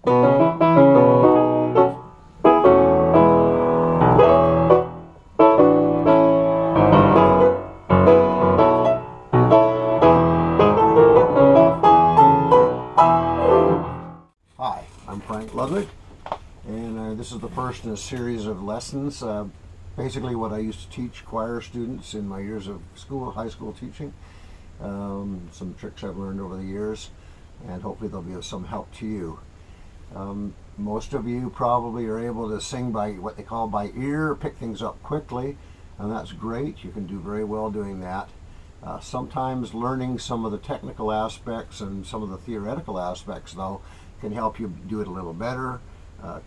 Hi, I'm Frank Ludwig, and this is the first in a series of lessons. Basically what I used to teach choir students in my years of high school teaching. Some tricks I've learned over the years, and hopefully they'll be of some help to you. Most of you probably are able to sing by what they call by ear, pick things up quickly, and that's great. You can do very well doing that. Sometimes learning some of the technical aspects and some of the theoretical aspects, though, can help you do it a little better,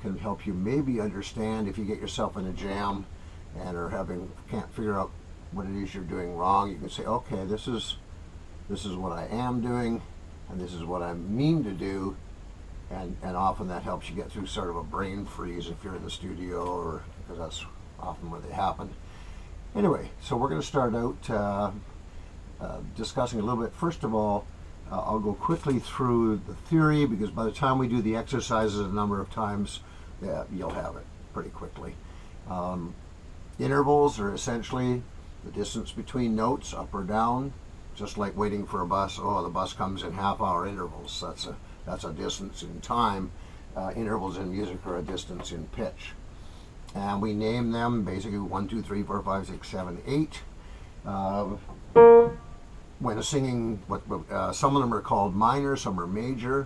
can help you maybe understand if you get yourself in a jam and can't figure out what it is you're doing wrong. You can say, okay, this is what I am doing, and this is what I mean to do, and often that helps you get through sort of a brain freeze if you're in the studio, or because that's often where they happen. Anyway, so we're going to start out discussing a little bit. First of all, I'll go quickly through the theory, because by the time we do the exercises a number of times, you'll have it pretty quickly. Intervals are essentially the distance between notes, up or down, just like waiting for a bus. Oh, the bus comes in half-hour intervals. That's a distance in time. Intervals in music are a distance in pitch. And we name them basically 1, 2, 3, 4, 5, 6, 7, 8. When singing, some of them are called minor, some are major.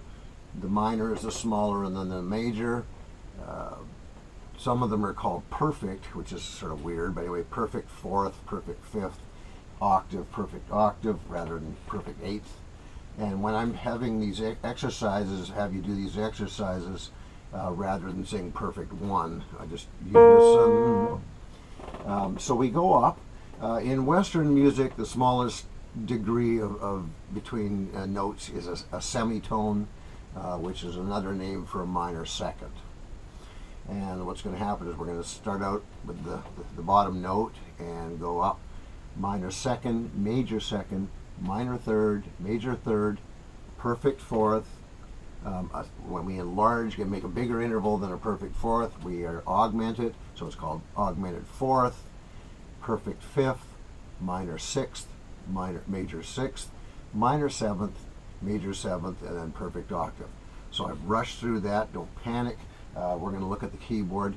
The minor is the smaller, and then the major. Some of them are called perfect, which is sort of weird, but anyway, perfect fourth, perfect fifth, octave, perfect octave, rather than perfect eighth. And when I'm having these exercises, have you do these exercises rather than saying perfect one, I just unison. So we go up. In Western music, the smallest degree of between notes is a semitone, which is another name for a minor second. And what's going to happen is we're going to start out with the bottom note and go up: minor second, minor third, major third, perfect fourth. When we enlarge and make a bigger interval than a perfect fourth, we are augmented, so it's called augmented fourth, perfect fifth, minor sixth, major sixth, minor seventh, major seventh, and then perfect octave. So I've rushed through that. Don't panic. We're going to look at the keyboard.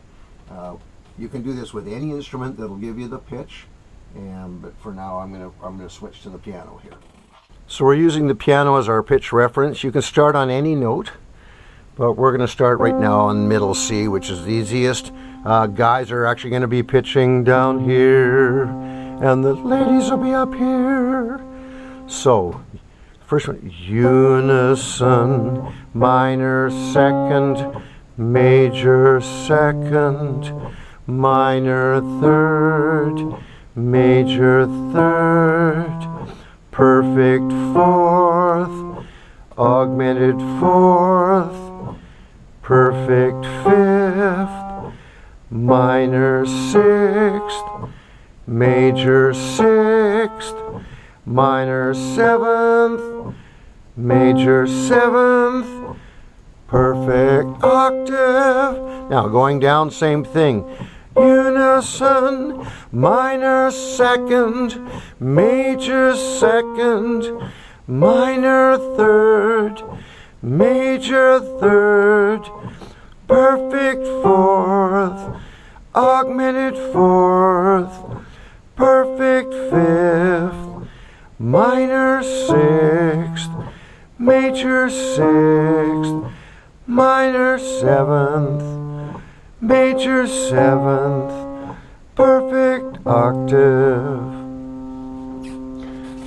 You can do this with any instrument that'll give you the pitch, but for now I'm going to switch to the piano here. So we're using the piano as our pitch reference. You can start on any note, but we're going to start right now on middle C, which is the easiest. Guys are actually going to be pitching down here, and the ladies will be up here. So, first one, unison, minor second, major second, minor third, major third, perfect fourth, augmented fourth, perfect fifth, minor sixth, major sixth, minor seventh, major seventh, perfect octave. Now going down, same thing. Unison, minor second, major second, minor third, major third, perfect fourth, augmented fourth, perfect fifth, minor sixth, major sixth, minor seventh, major seventh, perfect octave.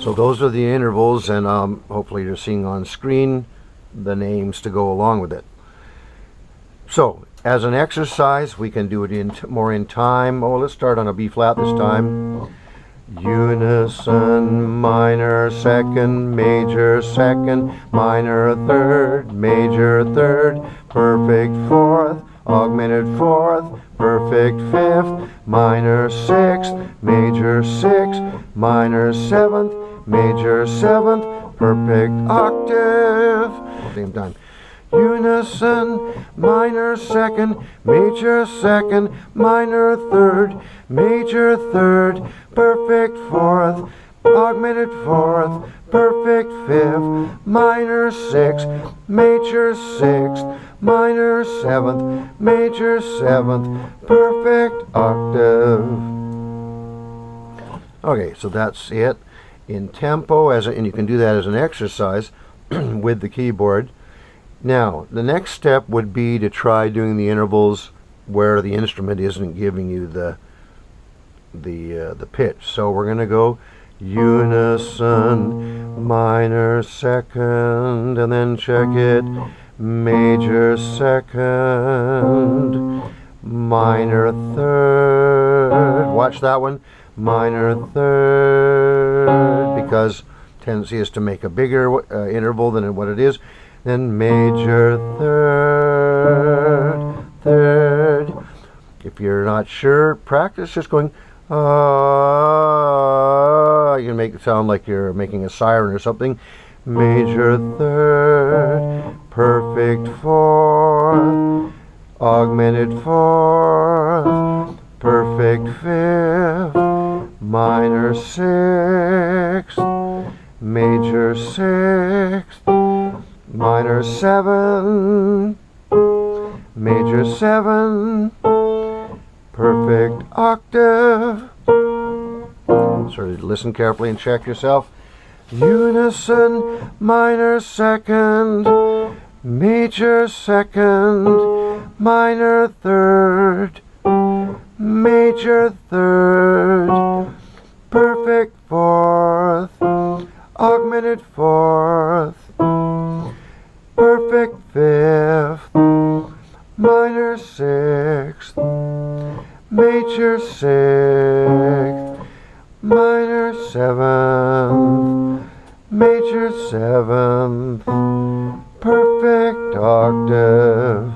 So those are the intervals, and hopefully you're seeing on screen the names to go along with it. So as an exercise, we can do it more in time. Oh, let's start on a B flat this time. Unison, minor second, major second, minor third, major third, perfect fourth, augmented fourth, perfect fifth, minor sixth, major sixth, minor seventh, major seventh, perfect octave. Same time. unison, minor second, major second, minor third, major third, perfect fourth, augmented fourth, perfect fifth, minor sixth, major sixth, minor seventh, major seventh, perfect octave. Okay, so that's it in tempo, and you can do that as an exercise with the keyboard. Now, the next step would be to try doing the intervals where the instrument isn't giving you the pitch. So we're going to go unison, minor second, and then check it, major second, minor third. Watch that one. Minor third, because tendency is to make a bigger interval than what it is. Then major third, third. If you're not sure, practice just going you can make it sound like you're making a siren or something. Major third, perfect fourth, augmented fourth, perfect fifth, minor sixth, major sixth, minor seven, major seven, perfect octave. Sort of listen carefully and check yourself. Unison, minor second, major second, minor third, major third, perfect fourth, augmented fourth, perfect fifth, minor sixth, major sixth, minor seventh, major seventh, perfect octave.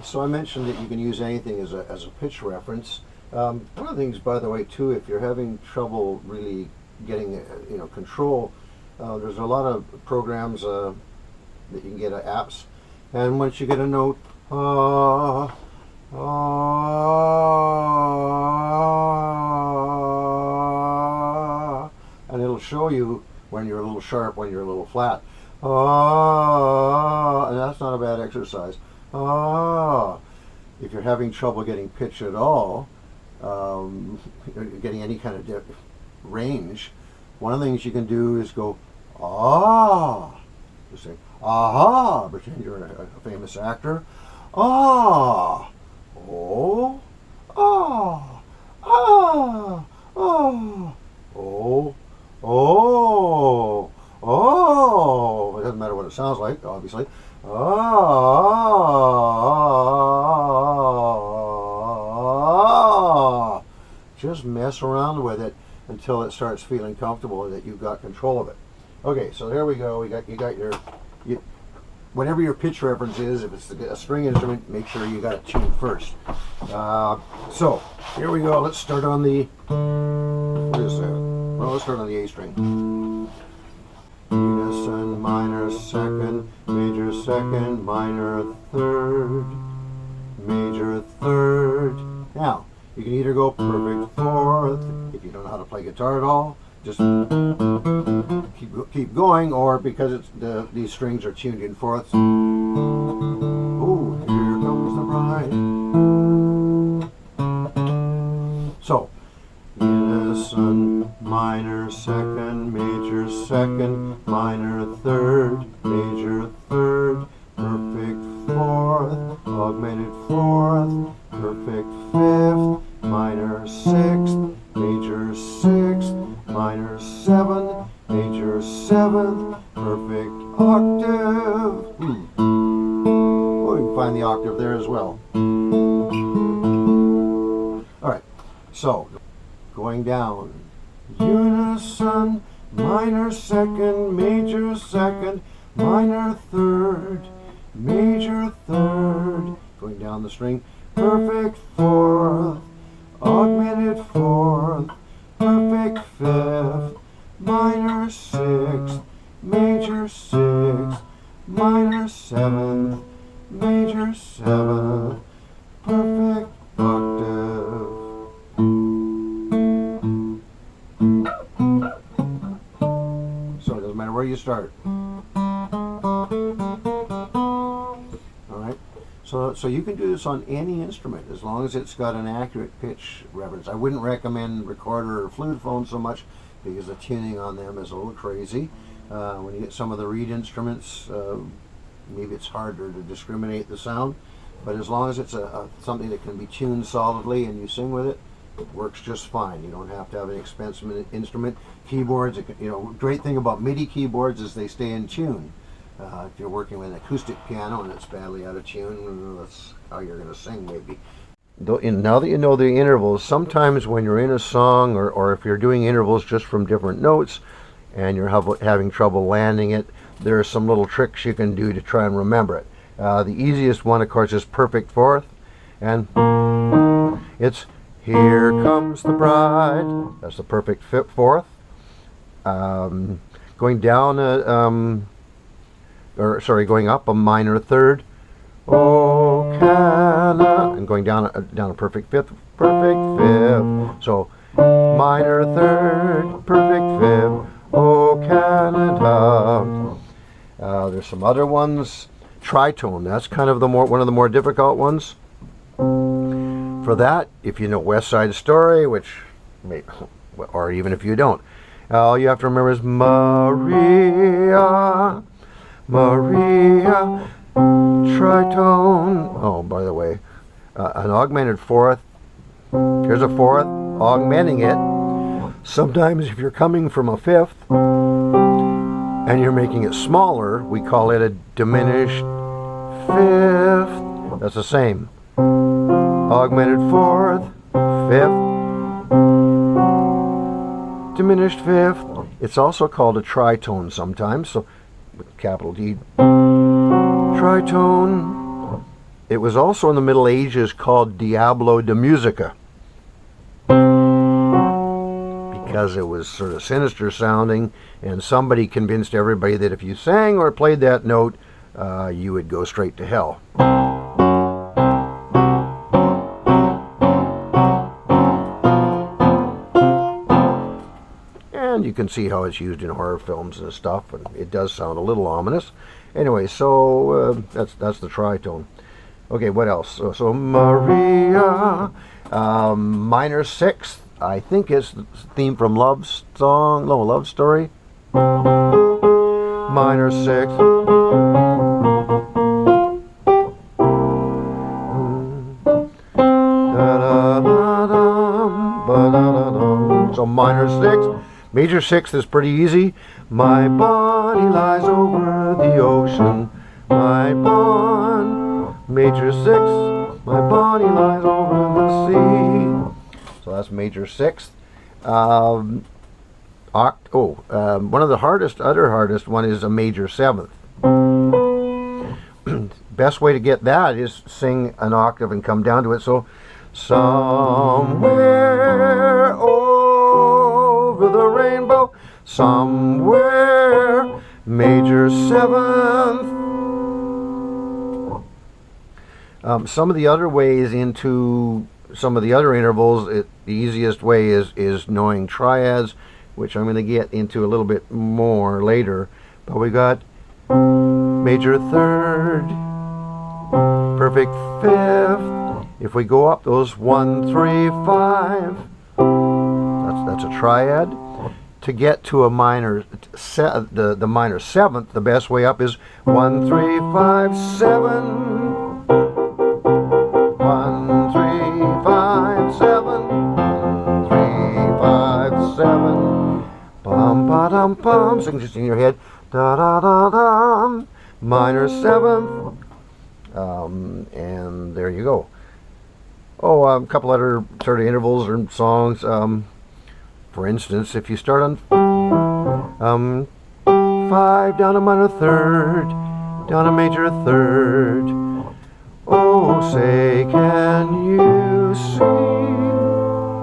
So I mentioned that you can use anything as a pitch reference. One of the things, by the way, too, if you're having trouble really getting control, there's a lot of programs that you can get apps, and once you get a note, and it'll show you when you're a little sharp, when you're a little flat, and that's not a bad exercise. If you're having trouble getting pitch at all, getting any kind of range, one of the things you can do is go just say pretend you're a famous actor, oh, oh, oh, oh, oh, oh, oh. It doesn't matter what it sounds like, obviously. Just mess around with it until it starts feeling comfortable and that you've got control of it. Okay, so there we go. You got your whatever your pitch reference is. If it's a string instrument, make sure you got it tuned first. So here we go. Let's start on the let's start on the A string. Unison, minor second, major second, minor third, major third. Now, you can either go perfect fourth, if you don't know how to play guitar at all, just keep going, or because it's these strings are tuned in fourths. Ooh, here comes the bride. So, unison, minor second, major second, minor third, major third, perfect fourth, augmented fourth, perfect fifth, minor sixth, major sixth, minor seventh, major seventh, perfect octave. Oh, you can find the octave there as well. Alright, so going down, unison, minor second, major second, minor third, major third, going down the string, perfect fourth, augmented fourth, perfect fifth, minor sixth, major sixth, minor 7th, major 7th, perfect octave. So it doesn't matter where you start. Alright, so you can do this on any instrument as long as it's got an accurate pitch reference. I wouldn't recommend recorder or flutophone so much because the tuning on them is a little crazy. When you get some of the reed instruments, maybe it's harder to discriminate the sound, but as long as it's something that can be tuned solidly and you sing with it, it works just fine. You don't have to have an expensive instrument. Keyboards, great thing about MIDI keyboards is they stay in tune. If you're working with an acoustic piano and it's badly out of tune, that's how you're going to sing maybe. Now that you know the intervals, sometimes when you're in a song or if you're doing intervals just from different notes and you're having trouble landing it, there are some little tricks you can do to try and remember it. The easiest one, of course, is perfect fourth, and it's "Here Comes the Bride." That's the perfect fourth. Going down going up a minor third, "Oh, Canada," and going down a perfect fifth, perfect fifth. So minor third, perfect fifth, "Oh, Canada." There's some other ones. Tritone, that's kind of one of the more difficult ones. For that, if you know West Side Story, or even if you don't, all you have to remember is Maria, Maria, tritone. Oh, by the way, an augmented fourth. Here's a fourth, augmenting it. Sometimes if you're coming from a fifth and you're making it smaller, we call it a diminished fifth. That's the same. Augmented fourth, fifth, diminished fifth. It's also called a tritone sometimes, so with capital D. Tritone. It was also in the Middle Ages called Diablo de Musica because it was sort of sinister sounding, and somebody convinced everybody that if you sang or played that note, you would go straight to hell. And you can see how it's used in horror films and stuff, and it does sound a little ominous. Anyway, so that's the tritone. Okay, what else? So Maria, minor sixth, I think is the theme from Love Story. Minor sixth. So minor sixth. Major sixth is pretty easy. My body lies over the ocean. My bond. Major sixth. My body lies over the sea. So that's major sixth. One of the other hardest one is a major seventh. Best way to get that is sing an octave and come down to it. So somewhere over the rainbow, somewhere, major seventh. Some of the other ways into some of the other intervals, the easiest way is knowing triads, which I'm going to get into a little bit more later. But we got major third, perfect fifth. If we go up those 1, 3, 5, that's a triad. To get to a minor, the minor seventh, the best way up is 1, 3, 5, 7. 1, 3, 5, 7. 3, 5, 7. Bum ba dum bum. Sing just in your head. Da da da da. Minor seventh. And there you go. Oh, a couple other sort of intervals or songs. For instance, if you start on 5 down a minor third, down a major third. Oh, say, can you see?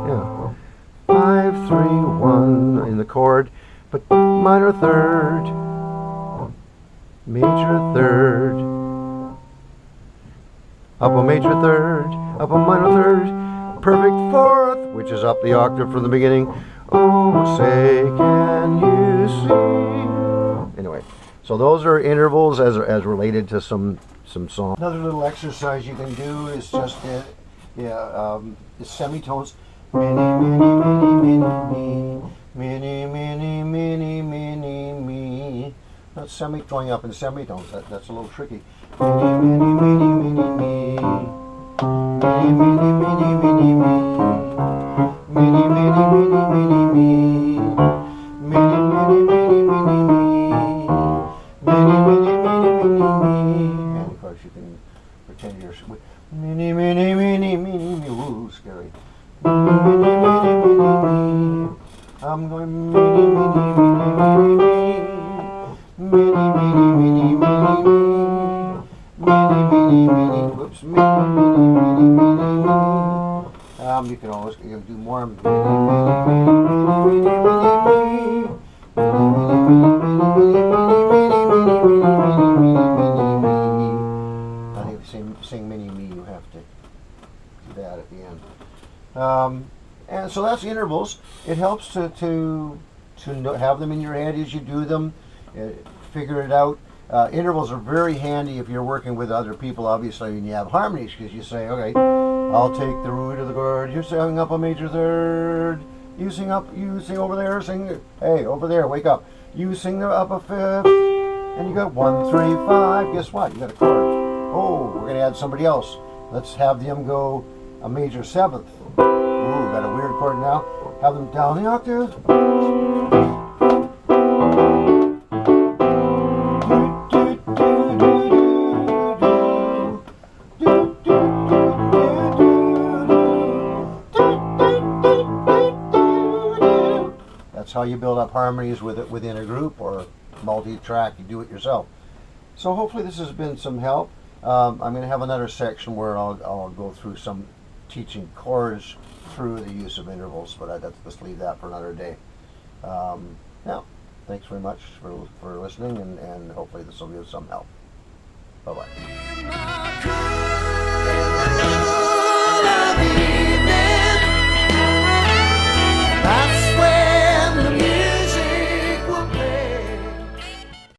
Yeah, 5, 3, 1 in the chord, but minor third. major third, up a major third, up a minor third, perfect fourth, which is up the octave from the beginning. Oh, say can you see? Anyway, so those are intervals as related to some songs. Another little exercise you can do is just is semitones. Mini, mini, mini, mini, mini, mini, mini, mini. That's going up in semitones. That's a little tricky. Mini, mini, mini, mini, mini. Mini, mini, mini, mini, mini. Mini, mini, mini, mini, mini. Mini, mini, mini, mini, mini. Mini, mini, mini, mini, mini. And of course you can pretend you're mini, mini, mini, mini, mini. Ooh, scary. Mini, mini, mini, mini, mini. I'm going mini, mini, mini, mini, mini. Mini, mini, mini, mini, mini. Mini, mini, mini. Whoops. Mini, mini, mini, mini, mini. You can always do more. Mini, mini, mini, mini, mini, mini. I think if you sing mini me, you have to do that at the end. And so that's intervals. It helps to have them in your head as you do them, figure it out. Intervals are very handy if you're working with other people, obviously, and you have harmonies, because you say, okay, I'll take the root of the chord. You're singing up a major third. You sing over there, sing, hey, over there, wake up. You sing up a fifth, and you got 1, 3, 5. Guess what? You got a chord. Oh, we're going to add somebody else. Let's have them go a major seventh. Ooh, got a weird chord now. Have them down the octave. That's how you build up harmonies within a group or multi-track. You do it yourself. So hopefully this has been some help. I'm going to have another section where I'll go through some teaching chords through the use of intervals, but let's leave that for another day. Now, thanks very much for listening, and hopefully this will be of some help. Bye-bye.